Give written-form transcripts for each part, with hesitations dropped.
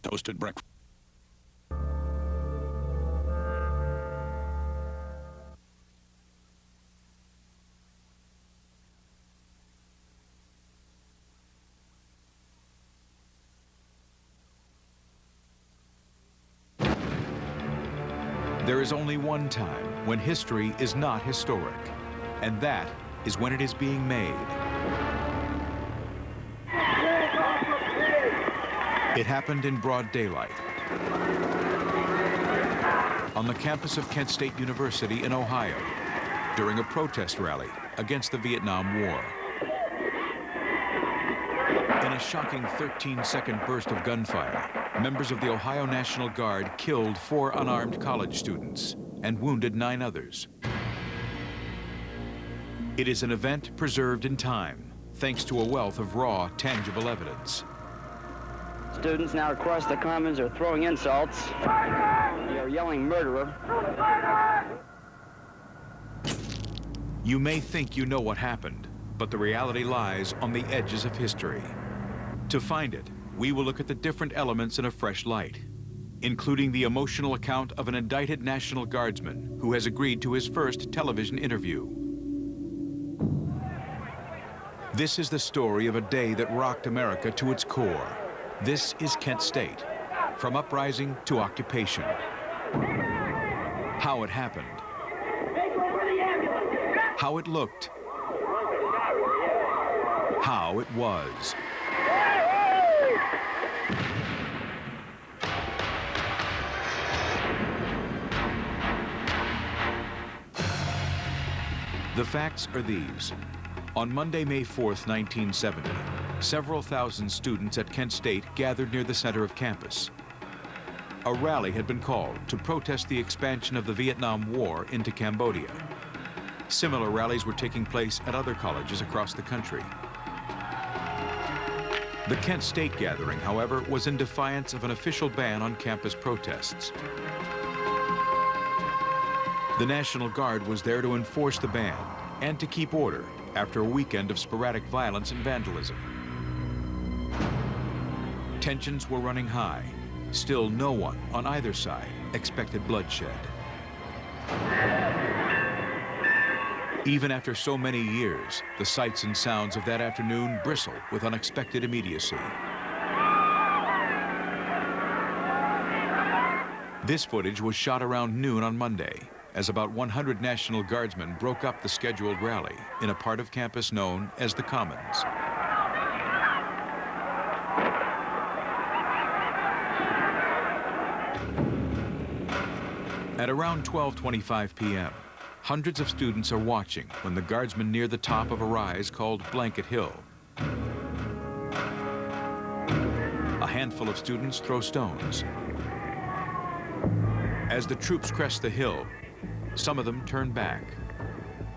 toasted breakfast. There is only one time when history is not historic, and that is when it is being made. It happened in broad daylight on the campus of Kent State University in Ohio during a protest rally against the Vietnam War. In a shocking 13-second burst of gunfire, members of the Ohio National Guard killed 4 unarmed college students and wounded 9 others. It is an event preserved in time, thanks to a wealth of raw, tangible evidence. Students now across the commons are throwing insults. They're yelling murderer. You may think you know what happened, but the reality lies on the edges of history. To find it, we will look at the different elements in a fresh light, including the emotional account of an indicted National Guardsman who has agreed to his first television interview. This is the story of a day that rocked America to its core. This is Kent State, from uprising to occupation. How it happened, how it looked, how it was. The facts are these. On Monday, May 4th, 1970, several thousand students at Kent State gathered near the center of campus. A rally had been called to protest the expansion of the Vietnam War into Cambodia. Similar rallies were taking place at other colleges across the country. The Kent State gathering, however, was in defiance of an official ban on campus protests. The National Guard was there to enforce the ban and to keep order after a weekend of sporadic violence and vandalism. Tensions were running high. Still, no one on either side expected bloodshed. Even after so many years, the sights and sounds of that afternoon bristle with unexpected immediacy. This footage was shot around noon on Monday, as about 100 National Guardsmen broke up the scheduled rally in a part of campus known as the Commons. At around 12:25 p.m., hundreds of students are watching when the guardsmen near the top of a rise called Blanket Hill. A handful of students throw stones. As the troops crest the hill, some of them turn back.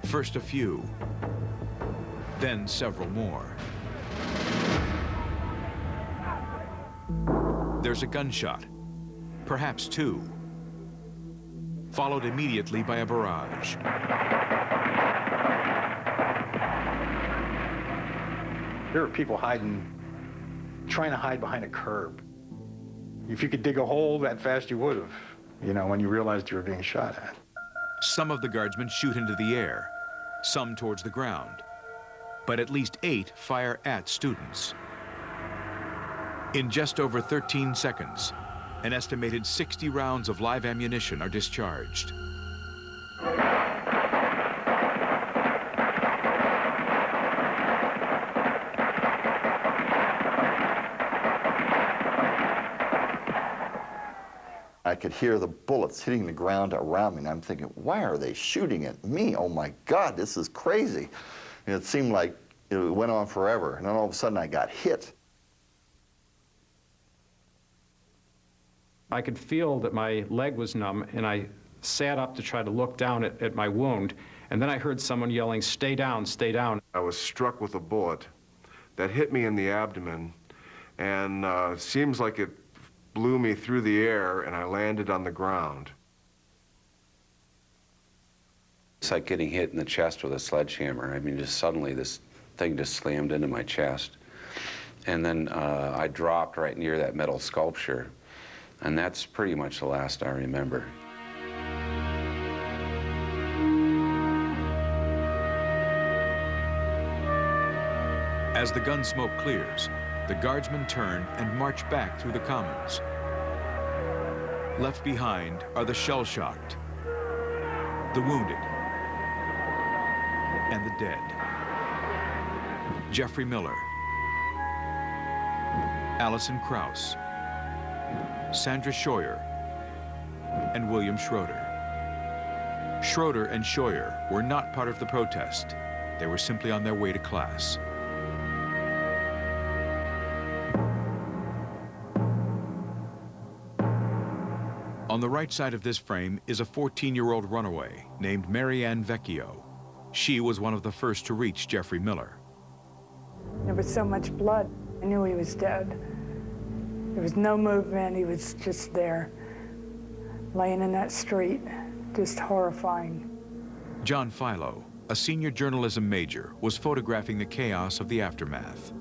First a few, then several more. There's a gunshot, perhaps 2, followed immediately by a barrage. There were people trying to hide behind a curb. If you could dig a hole that fast, you would have, you know, when you realized you were being shot at. Some of the guardsmen shoot into the air, some towards the ground, but at least 8 fire at students. In just over 13 seconds, an estimated 60 rounds of live ammunition are discharged. I could hear the bullets hitting the ground around me, and I'm thinking, why are they shooting at me? Oh my God, this is crazy. And it seemed like it went on forever, and then all of a sudden I got hit. I could feel that my leg was numb, and I sat up to try to look down at my wound, and then I heard someone yelling, "Stay down, stay down." I was struck with a bullet that hit me in the abdomen, and seems like it blew me through the air, and I landed on the ground. It's like getting hit in the chest with a sledgehammer. I mean, just suddenly this thing just slammed into my chest. And then I dropped right near that metal sculpture. And that's pretty much the last I remember. As the gun smoke clears, the guardsmen turn and march back through the commons. Left behind are the shell-shocked, the wounded, and the dead. Jeffrey Miller, Alison Krauss, Sandra Scheuer, and William Schroeder. Schroeder and Scheuer were not part of the protest. They were simply on their way to class. On the right side of this frame is a 14-year-old runaway named Marianne Vecchio. She was one of the first to reach Jeffrey Miller. There was so much blood, I knew he was dead. There was no movement, he was just there, laying in that street, just horrifying. John Philo, a senior journalism major, was photographing the chaos of the aftermath.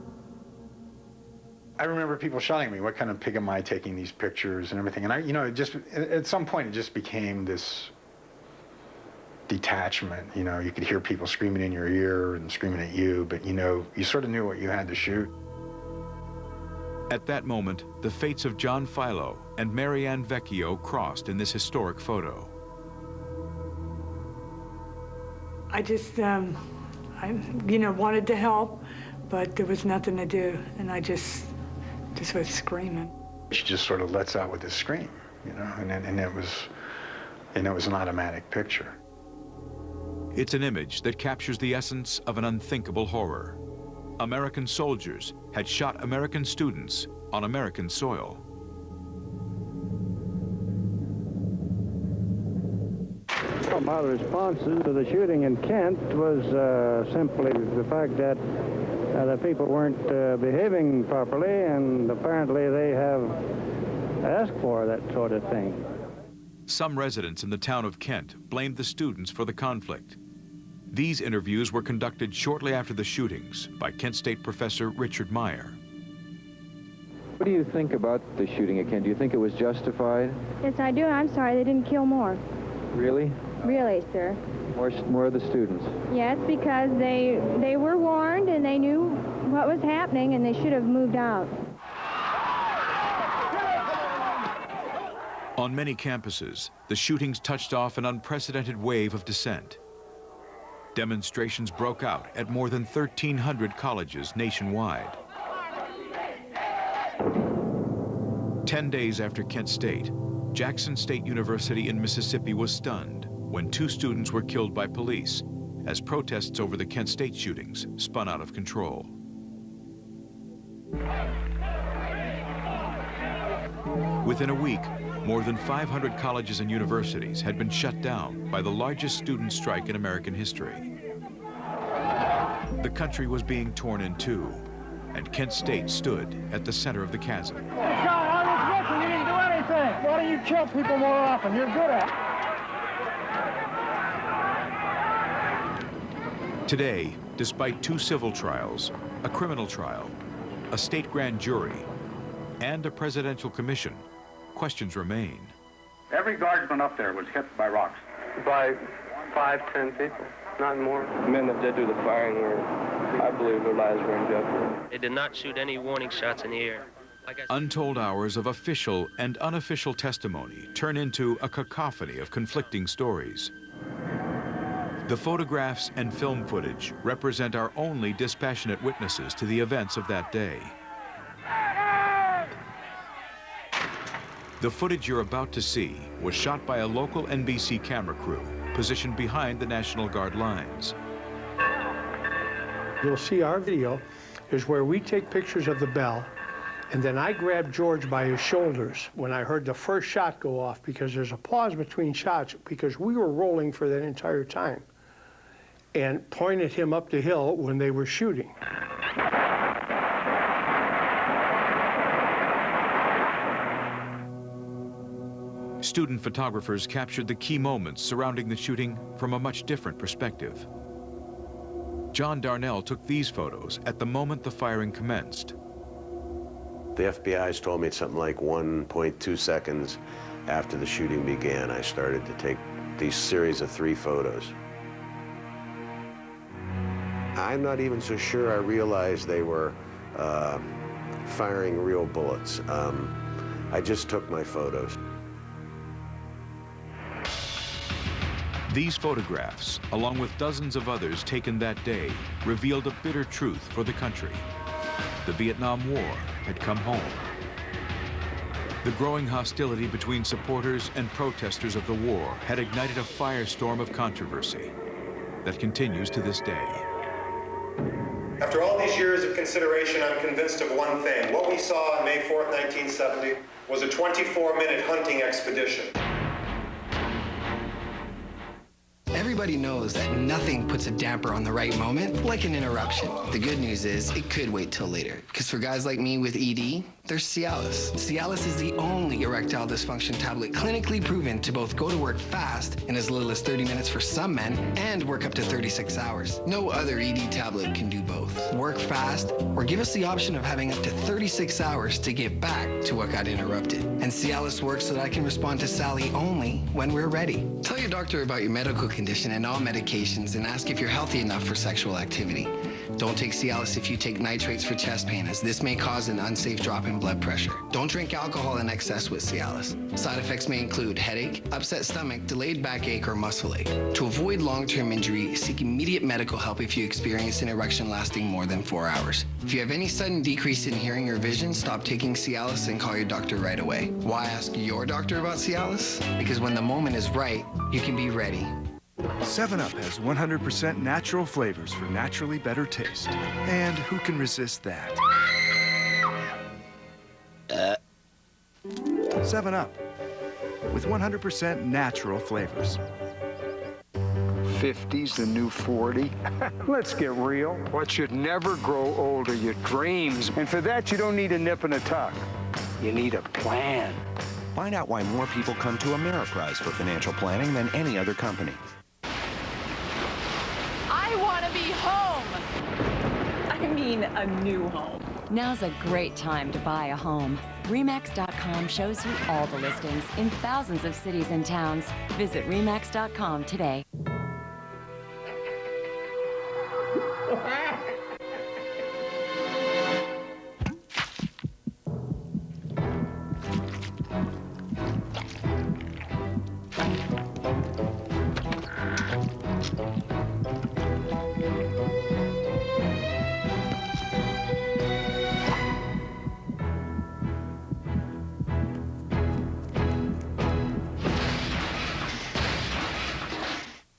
I remember people shouting at me, what kind of pig am I taking these pictures and everything? And I, you know, it just, at some point it just became this detachment. You know, you could hear people screaming in your ear and screaming at you, but you know, you sort of knew what you had to shoot. At that moment, the fates of John Philo and Marianne Vecchio crossed in this historic photo. I just, I, you know, wanted to help, but there was nothing to do, and I just was screaming. She just sort of lets out with this scream, you know, and it was an automatic picture. It's an image that captures the essence of an unthinkable horror. American soldiers had shot American students on American soil. My responses to the shooting in Kent was simply the fact that the people weren't behaving properly, and apparently they have asked for that sort of thing. Some residents in the town of Kent blamed the students for the conflict. These interviews were conducted shortly after the shootings by Kent State professor Richard Meyer. What do you think about the shooting at Kent? Do you think it was justified? Yes, I do. I'm sorry they didn't kill more. Really? Really, sir. More of the students? Yes, because they were warned and they knew what was happening and they should have moved out. On many campuses, the shootings touched off an unprecedented wave of dissent. Demonstrations broke out at more than 1,300 colleges nationwide. 10 days after Kent State, Jackson State University in Mississippi was stunned when 2 students were killed by police as protests over the Kent State shootings spun out of control. Within a week, more than 500 colleges and universities had been shut down by the largest student strike in American history. The country was being torn in two, and Kent State stood at the center of the chasm. God, I was with you. You didn't do anything. Why don't you kill people more often? You're good at it. Today, despite 2 civil trials, a criminal trial, a state grand jury, and a presidential commission, questions remain. Every guardsman up there was hit by rocks. By 5, 10 people, not more. The men that did do the firing were, I believe, their lives were in jeopardy. They did not shoot any warning shots in the air. Untold hours of official and unofficial testimony turn into a cacophony of conflicting stories. The photographs and film footage represent our only dispassionate witnesses to the events of that day. The footage you're about to see was shot by a local NBC camera crew positioned behind the National Guard lines. You'll see our video is where we take pictures of the bell, and then I grabbed George by his shoulders when I heard the first shot go off, because there's a pause between shots because we were rolling for that entire time, and pointed him up the hill when they were shooting. Student photographers captured the key moments surrounding the shooting from a much different perspective. John Darnell took these photos at the moment the firing commenced. The FBI's told me it's something like 1.2 seconds after the shooting began, I started to take these series of 3 photos. I'm not even so sure I realized they were firing real bullets. I just took my photos. These photographs, along with dozens of others taken that day, revealed a bitter truth for the country. The Vietnam War had come home. The growing hostility between supporters and protesters of the war had ignited a firestorm of controversy that continues to this day. After all these years of consideration, I'm convinced of one thing. What we saw on May 4th, 1970 was a 24-minute hunting expedition. Everybody knows that nothing puts a damper on the right moment like an interruption. The good news is it could wait till later, because for guys like me with ED, there's Cialis. Cialis is the only erectile dysfunction tablet clinically proven to both go to work fast in as little as 30 minutes for some men and work up to 36 hours. No other ED tablet can do both. Work fast or give us the option of having up to 36 hours to get back to what got interrupted. And Cialis works so that I can respond to Sally only when we're ready. Tell your doctor about your medical condition and all medications and ask if you're healthy enough for sexual activity. Don't take Cialis if you take nitrates for chest pain, as this may cause an unsafe drop in blood pressure. Don't drink alcohol in excess with Cialis. Side effects may include headache, upset stomach, delayed backache, or muscle ache. To avoid long-term injury, seek immediate medical help if you experience an erection lasting more than 4 hours. If you have any sudden decrease in hearing or vision, stop taking Cialis and call your doctor right away. Why ask your doctor about Cialis? Because when the moment is right, you can be ready. 7-Up has 100% natural flavors for naturally better taste. And who can resist that? 7-Up, with 100% natural flavors. 50's the new 40. Let's get real. What should never grow old are your dreams. And for that, you don't need a nip and a tuck. You need a plan. Find out why more people come to Ameriprise for financial planning than any other company. I want to be home. I mean, a new home. Now's a great time to buy a home. RE/MAX.com shows you all the listings in thousands of cities and towns. Visit RE/MAX.com today.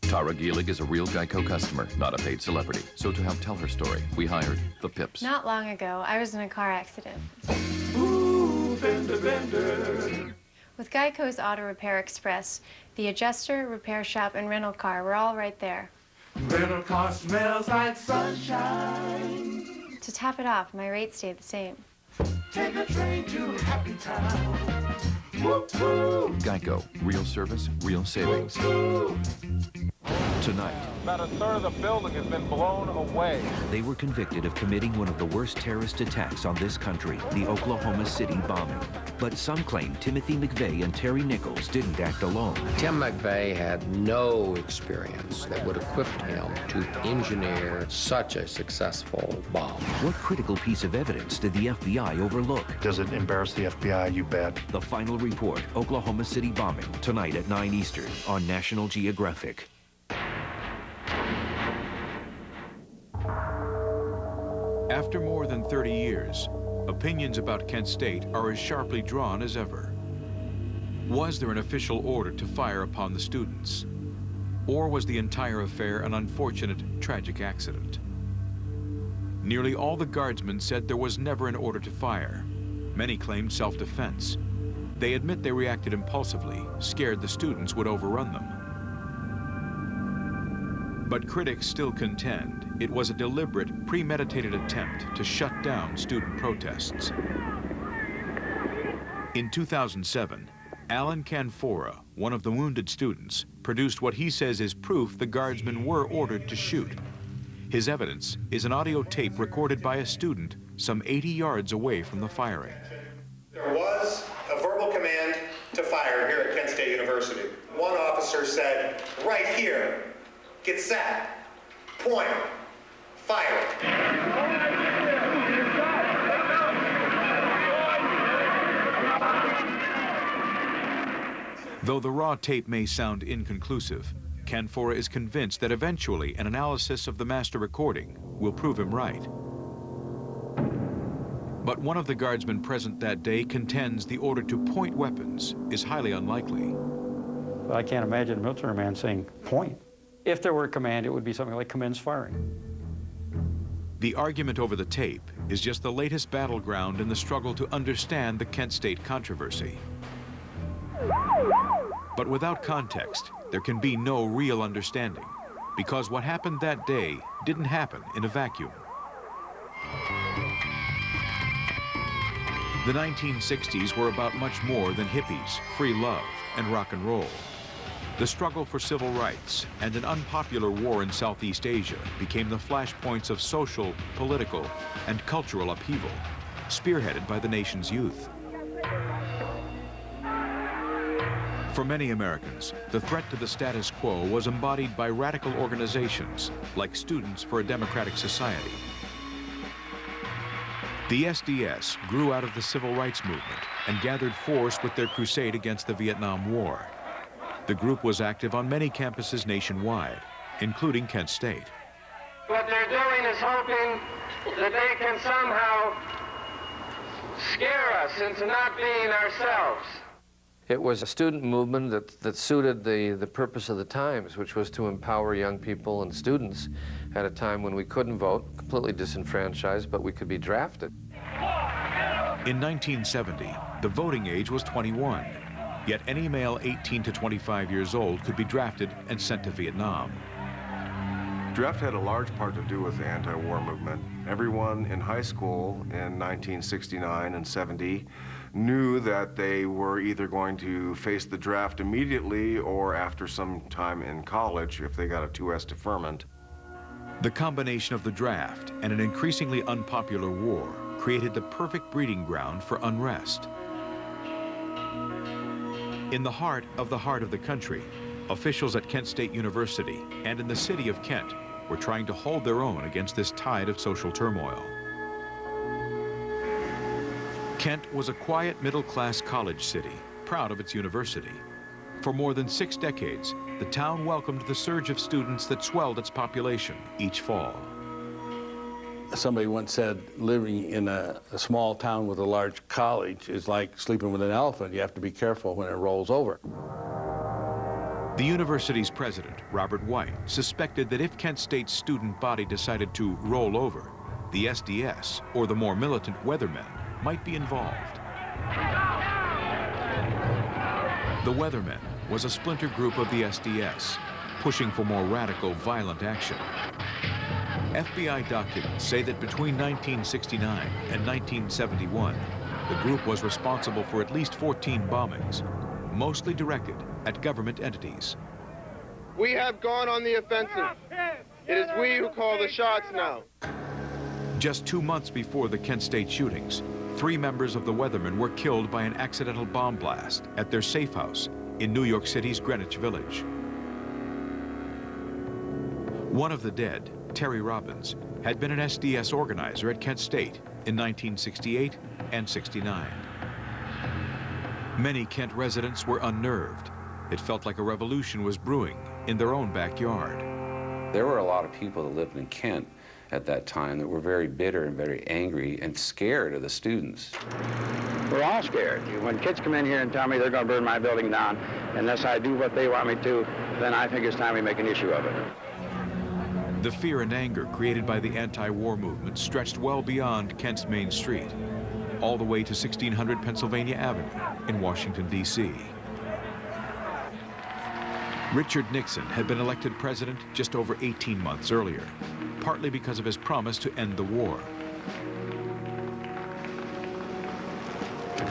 Tara Gielig is a real Geico customer, not a paid celebrity. So to help tell her story, we hired the Pips. Not long ago, I was in a car accident. Ooh, fender bender. With Geico's Auto Repair Express, the adjuster, repair shop, and rental car were all right there. Rental car smells like sunshine. To top it off, my rate stayed the same. Take a train to Happy Town. Woo-hoo. Geico, real service, real savings. Woo-hoo. Tonight, about a third of the building has been blown away. They were convicted of committing one of the worst terrorist attacks on this country, the Oklahoma City bombing. But some claim Timothy McVeigh and Terry Nichols didn't act alone. Tim McVeigh had no experience that would equip him to engineer such a successful bomb. What critical piece of evidence did the FBI overlook? Does it embarrass the FBI? You bet. The final report, Oklahoma City bombing, tonight at 9 Eastern on National Geographic. After more than 30 years, opinions about Kent State are as sharply drawn as ever. Was there an official order to fire upon the students? Or was the entire affair an unfortunate, tragic accident? Nearly all the guardsmen said there was never an order to fire. Many claimed self-defense. They admit they reacted impulsively, scared the students would overrun them. But critics still contend it was a deliberate, premeditated attempt to shut down student protests. In 2007, Alan Canfora, one of the wounded students, produced what he says is proof the guardsmen were ordered to shoot. His evidence is an audio tape recorded by a student some 80 yards away from the firing. There was a verbal command to fire here at Kent State University. One officer said, right here, get set, point, fire. Though the raw tape may sound inconclusive, Canfora is convinced that eventually an analysis of the master recording will prove him right. But one of the guardsmen present that day contends the order to point weapons is highly unlikely. I can't imagine a military man saying, point. If there were a command, it would be something like commence firing. The argument over the tape is just the latest battleground in the struggle to understand the Kent State controversy. But without context, there can be no real understanding, because what happened that day didn't happen in a vacuum. The 1960s were about much more than hippies, free love, and rock and roll. The struggle for civil rights and an unpopular war in Southeast Asia became the flashpoints of social, political, and cultural upheaval, spearheaded by the nation's youth. For many Americans, the threat to the status quo was embodied by radical organizations like Students for a Democratic Society. The SDS grew out of the civil rights movement and gathered force with their crusade against the Vietnam War. The group was active on many campuses nationwide, including Kent State. What they're doing is hoping that they can somehow scare us into not being ourselves. It was a student movement that suited the purpose of the times, which was to empower young people and students at a time when we couldn't vote, completely disenfranchised, but we could be drafted. In 1970, the voting age was 21, yet any male 18 to 25 years old could be drafted and sent to Vietnam. Draft had a large part to do with the anti-war movement. Everyone in high school in 1969 and 70 knew that they were either going to face the draft immediately or after some time in college if they got a 2S deferment. The combination of the draft and an increasingly unpopular war created the perfect breeding ground for unrest. In the heart of the country, officials at Kent State University and in the city of Kent were trying to hold their own against this tide of social turmoil. Kent was a quiet middle-class college city, proud of its university. For more than 6 decades, the town welcomed the surge of students that swelled its population each fall. Somebody once said, living in a small town with a large college is like sleeping with an elephant. You have to be careful when it rolls over. The university's president, Robert White, suspected that if Kent State's student body decided to roll over, the SDS, or the more militant Weathermen, might be involved. The Weathermen was a splinter group of the SDS, pushing for more radical, violent action. FBI documents say that between 1969 and 1971, the group was responsible for at least 14 bombings, mostly directed at government entities. We have gone on the offensive. It is we who call the shots now. Just 2 months before the Kent State shootings, 3 members of the Weathermen were killed by an accidental bomb blast at their safe house in New York City's Greenwich Village. One of the dead, Terry Robbins, had been an SDS organizer at Kent State in 1968 and 69. Many Kent residents were unnerved. It felt like a revolution was brewing in their own backyard. There were a lot of people that lived in Kent at that time that were very bitter and very angry and scared of the students. We're all scared. When kids come in here and tell me they're going to burn my building down, unless I do what they want me to, then I think it's time we make an issue of it. The fear and anger created by the anti-war movement stretched well beyond Kent's main street, all the way to 1600 Pennsylvania Avenue in Washington, D.C. Richard Nixon had been elected president just over 18 months earlier, partly because of his promise to end the war.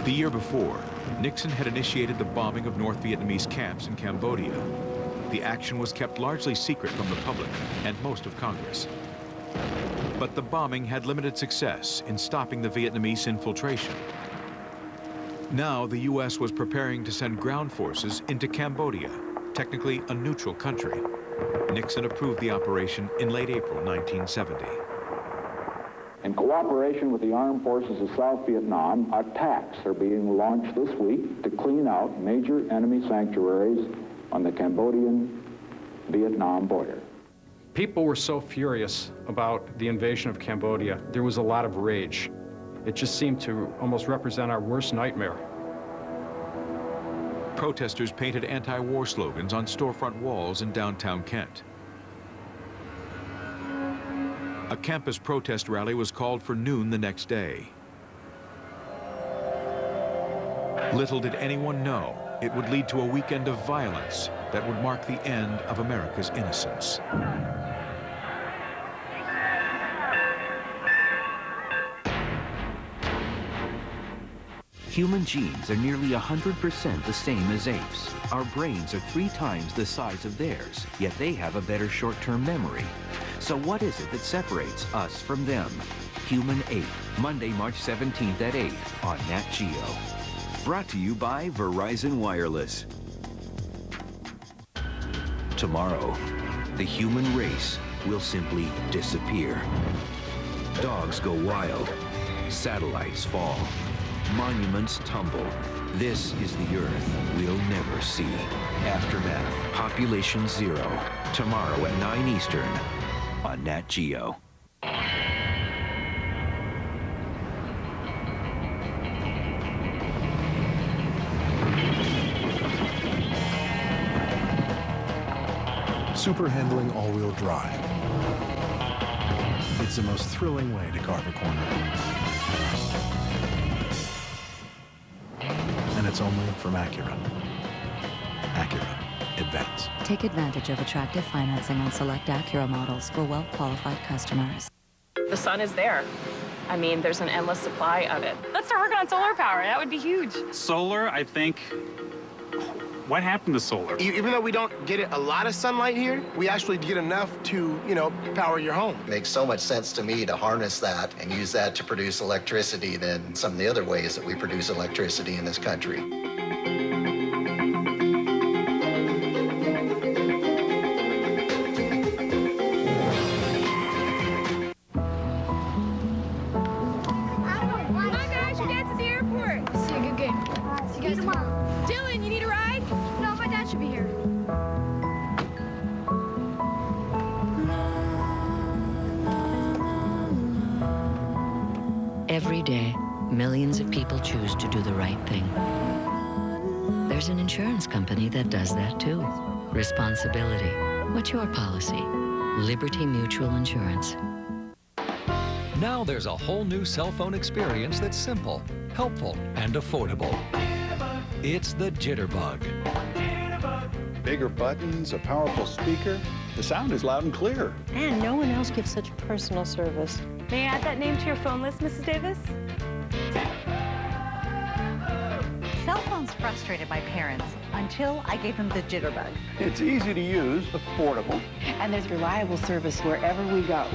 The year before, Nixon had initiated the bombing of North Vietnamese camps in Cambodia. The action was kept largely secret from the public and most of Congress. But the bombing had limited success in stopping the Vietnamese infiltration. Now the U.S. was preparing to send ground forces into Cambodia, technically a neutral country. Nixon approved the operation in late April 1970. In cooperation with the armed forces of South Vietnam, attacks are being launched this week to clean out major enemy sanctuaries on the Cambodian-Vietnam border. People were so furious about the invasion of Cambodia. There was a lot of rage. It just seemed to almost represent our worst nightmare. Protesters painted anti-war slogans on storefront walls in downtown Kent. A campus protest rally was called for noon the next day. Little did anyone know it would lead to a weekend of violence that would mark the end of America's innocence. Human genes are nearly 100% the same as apes. Our brains are 3 times the size of theirs, yet they have a better short-term memory. So what is it that separates us from them? Human Ape, Monday, March 17th at 8 on Nat Geo. Brought to you by Verizon Wireless. Tomorrow, the human race will simply disappear. Dogs go wild. Satellites fall. Monuments tumble. This is the Earth we'll never see. Aftermath, Population Zero. Tomorrow at 9 Eastern on Nat Geo. Super handling all-wheel drive. It's the most thrilling way to carve a corner. And it's only from Acura. Acura Advance. Take advantage of attractive financing on select Acura models for well-qualified customers. The sun is there. I mean, there's an endless supply of it. Let's start working on solar power. That would be huge. Solar, I think. What happened to solar? Even though we don't get a lot of sunlight here, we actually get enough to, power your home. It makes so much sense to me to harness that and use that to produce electricity than some of the other ways that we produce electricity in this country. Every day, millions of people choose to do the right thing. There's an insurance company that does that too. Responsibility. What's your policy? Liberty Mutual Insurance. Now there's a whole new cell phone experience that's simple, helpful, and affordable. It's the Jitterbug. Bigger buttons, a powerful speaker. The sound is loud and clear. And no one else gives such personal service. May I add that name to your phone list, Mrs. Davis? Cell phones frustrated my parents until I gave them the Jitterbug. It's easy to use, affordable. And there's reliable service wherever we go.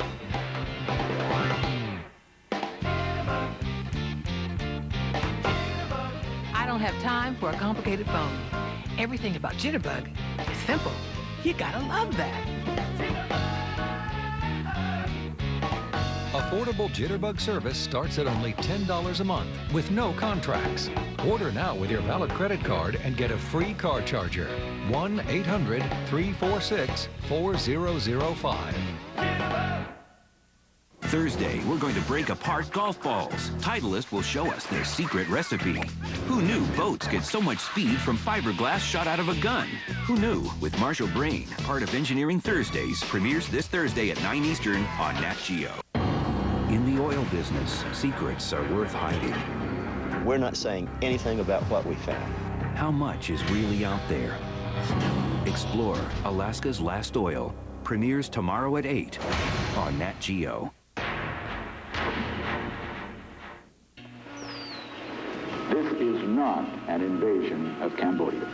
I don't have time for a complicated phone. Everything about Jitterbug is simple. You gotta love that. Affordable Jitterbug service starts at only $10 a month with no contracts. Order now with your valid credit card and get a free car charger. 1-800-346-4005. Thursday, we're going to break apart golf balls. Titleist will show us their secret recipe. Who knew boats get so much speed from fiberglass shot out of a gun? Who knew? With Marshall Brain, part of Engineering Thursdays, premieres this Thursday at 9 Eastern on Nat Geo. In the oil business, secrets are worth hiding. We're not saying anything about what we found. How much is really out there? Explore Alaska's Last Oil. Premieres tomorrow at 8 on Nat Geo. This is not an invasion of Cambodia.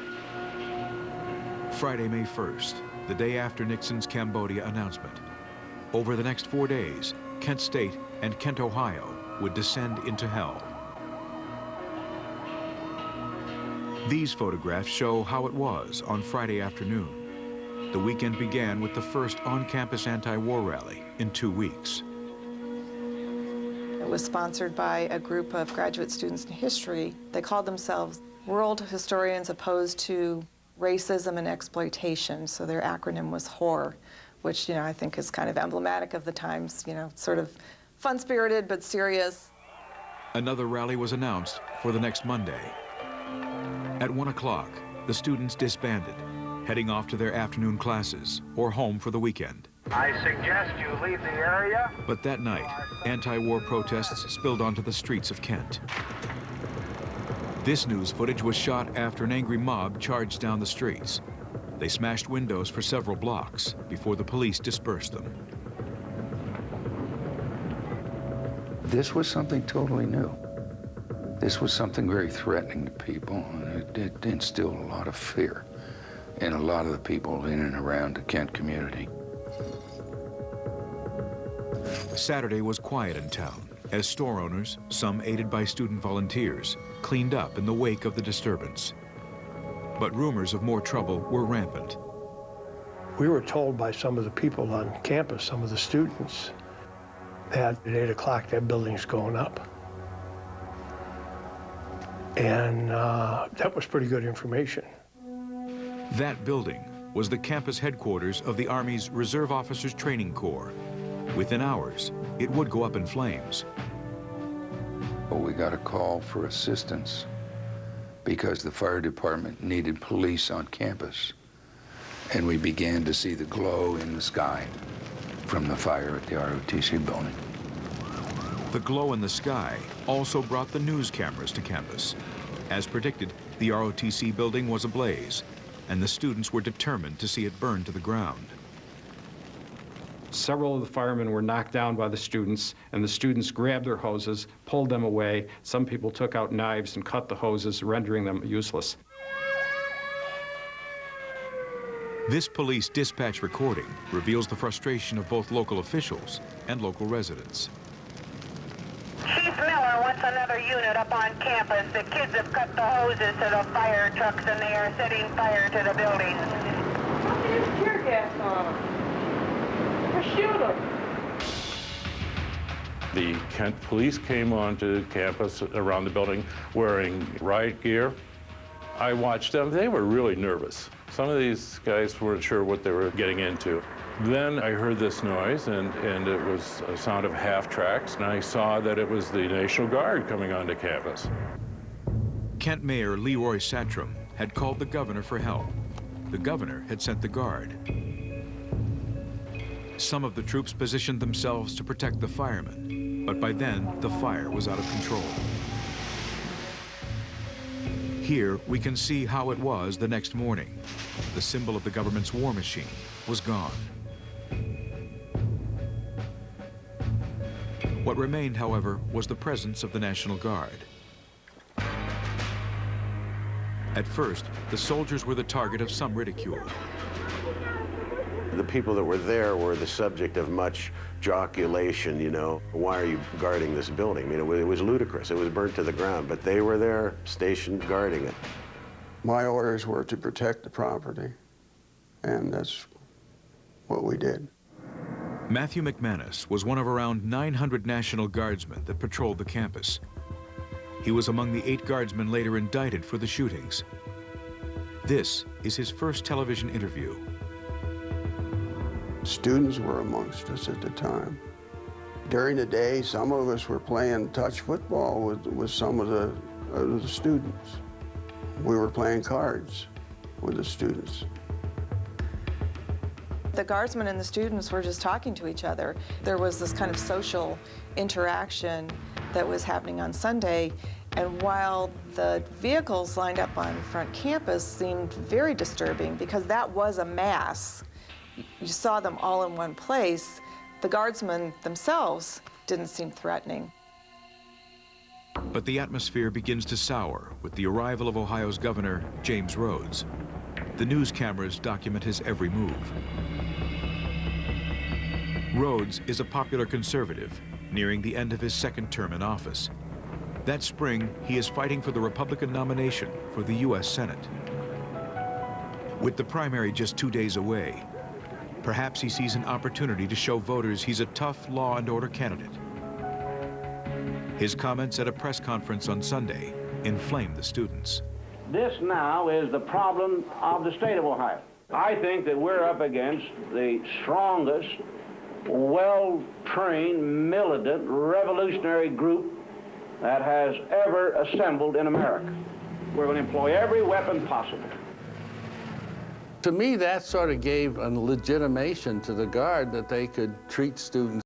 Friday, May 1st, the day after Nixon's Cambodia announcement. Over the next 4 days, Kent State and Kent, Ohio would descend into hell. These photographs show how it was on Friday afternoon. The weekend began with the first on-campus anti-war rally in 2 weeks. It was sponsored by a group of graduate students in history. They called themselves World Historians Opposed to Racism and Exploitation, so their acronym was HOR, which, I think is kind of emblematic of the times, sort of fun-spirited but serious. Another rally was announced for the next Monday. At 1 o'clock, the students disbanded, heading off to their afternoon classes or home for the weekend. I suggest you leave the area. But that night, anti-war protests spilled onto the streets of Kent. This news footage was shot after an angry mob charged down the streets. They smashed windows for several blocks before the police dispersed them. This was something totally new. This was something very threatening to people, and it instilled a lot of fear in a lot of the people in and around the Kent community. Saturday was quiet in town as store owners, some aided by student volunteers, cleaned up in the wake of the disturbance. But rumors of more trouble were rampant. We were told by some of the people on campus, some of the students, that at 8 o'clock that building's going up. And that was pretty good information. That building was the campus headquarters of the Army's Reserve Officers Training Corps. Within hours, it would go up in flames. Well, we got a call for assistance because the fire department needed police on campus. And we began to see the glow in the sky from the fire at the ROTC building. The glow in the sky also brought the news cameras to campus. As predicted, the ROTC building was ablaze, and the students were determined to see it burn to the ground. Several of the firemen were knocked down by the students, and the students grabbed their hoses, pulled them away. Some people took out knives and cut the hoses, rendering them useless. This police dispatch recording reveals the frustration of both local officials and local residents. Chief Miller wants another unit up on campus. The kids have cut the hoses to the fire trucks and they are setting fire to the buildings. There's tear gas on them. Shoot them. The Kent police came onto campus around the building wearing riot gear. I watched them. They were really nervous. Some of these guys weren't sure what they were getting into. Then I heard this noise, and it was a sound of half-tracks, and I saw that it was the National Guard coming onto campus. Kent Mayor Leroy Satrom had called the governor for help. The governor had sent the Guard. Some of the troops positioned themselves to protect the firemen, but by then the fire was out of control. Here we can see how it was the next morning. The symbol of the government's war machine was gone. What remained, however, was the presence of the National Guard. At first, the soldiers were the target of some ridicule. The people that were there were the subject of much joculation, Why are you guarding this building? I mean, it was ludicrous. It was burnt to the ground, but they were there, stationed, guarding it. My orders were to protect the property, and that's what we did. Matthew McManus was one of around 900 National Guardsmen that patrolled the campus. He was among the 8 guardsmen later indicted for the shootings. This is his first television interview. Students were amongst us at the time. During the day, some of us were playing touch football with some of the students. We were playing cards with the students. The guardsmen and the students were just talking to each other. There was this kind of social interaction that was happening on Sunday, and while the vehicles lined up on front campus seemed very disturbing because that was a mass. You saw them all in one place. The guardsmen themselves didn't seem threatening. But the atmosphere begins to sour with the arrival of Ohio's governor, James Rhodes. The news cameras document his every move. Rhodes is a popular conservative, nearing the end of his second term in office. That spring, he is fighting for the Republican nomination for the U.S. Senate. With the primary just 2 days away, perhaps he sees an opportunity to show voters he's a tough law and order candidate. His comments at a press conference on Sunday inflamed the students. This now is the problem of the state of Ohio. I think that we're up against the strongest, well-trained, militant, revolutionary group that has ever assembled in America. We're going to employ every weapon possible. To me, that sort of gave a legitimation to the Guard that they could treat students